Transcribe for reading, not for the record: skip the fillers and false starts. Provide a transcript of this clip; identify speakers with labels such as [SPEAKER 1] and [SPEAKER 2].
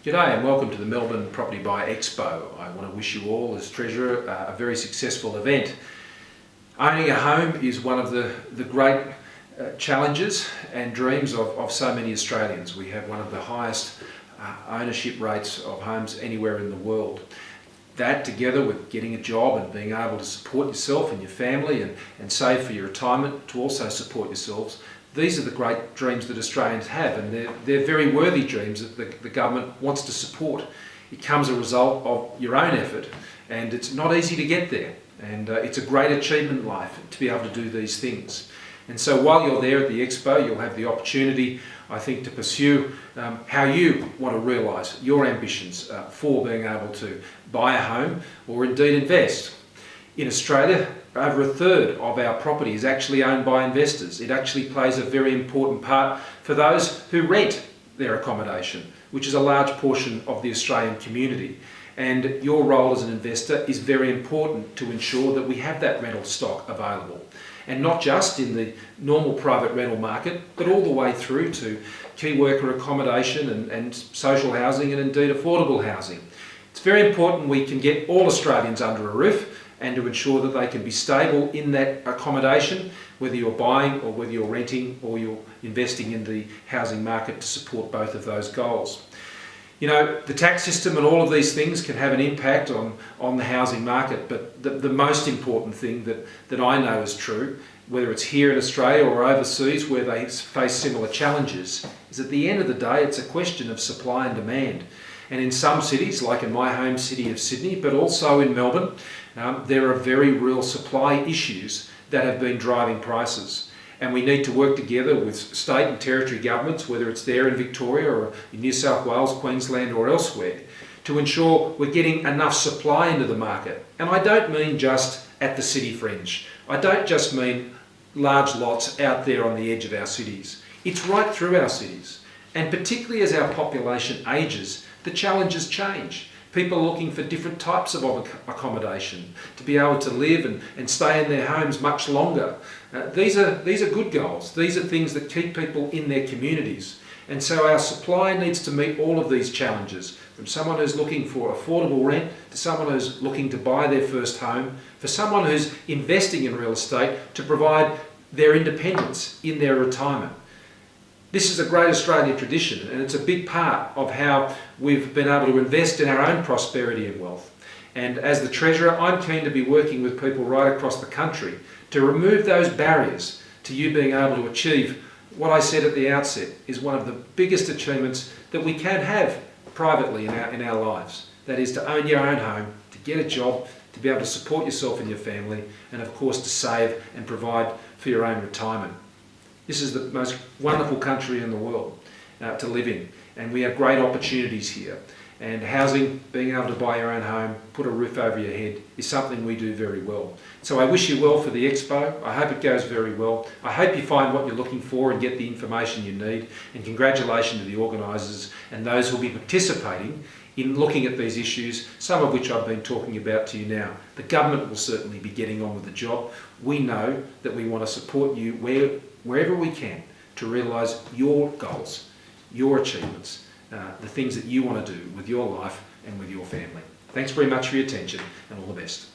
[SPEAKER 1] G'day and welcome to the Melbourne Property Buy Expo. I want to wish you all, as Treasurer, a very successful event. Owning a home is one of the great challenges and dreams of so many Australians. We have one of the highest ownership rates of homes anywhere in the world. That, together with getting a job and being able to support yourself and your family and save for your retirement to also support yourselves, these are the great dreams that Australians have, and they're very worthy dreams that the government wants to support. It comes a result of your own effort, and it's not easy to get there, and it's a great achievement in life to be able to do these things. And so while you're there at the Expo, you'll have the opportunity, I think, to pursue how you want to realise your ambitions for being able to buy a home or indeed invest. In Australia, over a third of our property is actually owned by investors. It actually plays a very important part for those who rent their accommodation, which is a large portion of the Australian community. And your role as an investor is very important to ensure that we have that rental stock available. And not just in the normal private rental market, but all the way through to key worker accommodation and social housing and indeed affordable housing. It's very important we can get all Australians under a roof and to ensure that they can be stable in that accommodation, whether you're buying or whether you're renting or you're investing in the housing market to support both of those goals. You know, the tax system and all of these things can have an impact on the housing market, but the most important thing that I know is true, whether it's here in Australia or overseas where they face similar challenges, is at the end of the day it's a question of supply and demand. And in some cities, like in my home city of Sydney, but also in Melbourne, there are very real supply issues that have been driving prices. And we need to work together with state and territory governments, whether it's there in Victoria or in New South Wales, Queensland or elsewhere, to ensure we're getting enough supply into the market. And I don't mean just at the city fringe. I don't just mean large lots out there on the edge of our cities. It's right through our cities. And particularly as our population ages, the challenges change. People are looking for different types of accommodation to be able to live and stay in their homes much longer. These are good goals. These are things that keep people in their communities. And so our supply needs to meet all of these challenges, from someone who's looking for affordable rent to someone who's looking to buy their first home, for someone who's investing in real estate to provide their independence in their retirement. This is a great Australian tradition, and it's a big part of how we've been able to invest in our own prosperity and wealth. And as the Treasurer, I'm keen to be working with people right across the country to remove those barriers to you being able to achieve what I said at the outset is one of the biggest achievements that we can have privately in our lives. That is to own your own home, to get a job, to be able to support yourself and your family, and of course to save and provide for your own retirement. This is the most wonderful country in the world to live in, and we have great opportunities here. And housing, being able to buy your own home, put a roof over your head, is something we do very well. So I wish you well for the Expo. I hope it goes very well. I hope you find what you're looking for and get the information you need. And congratulations to the organisers and those who will be participating in looking at these issues, some of which I've been talking about to you now. The government will certainly be getting on with the job. We know that we want to support you wherever we can to realise your goals, your achievements, the things that you want to do with your life and with your family. Thanks very much for your attention, and all the best.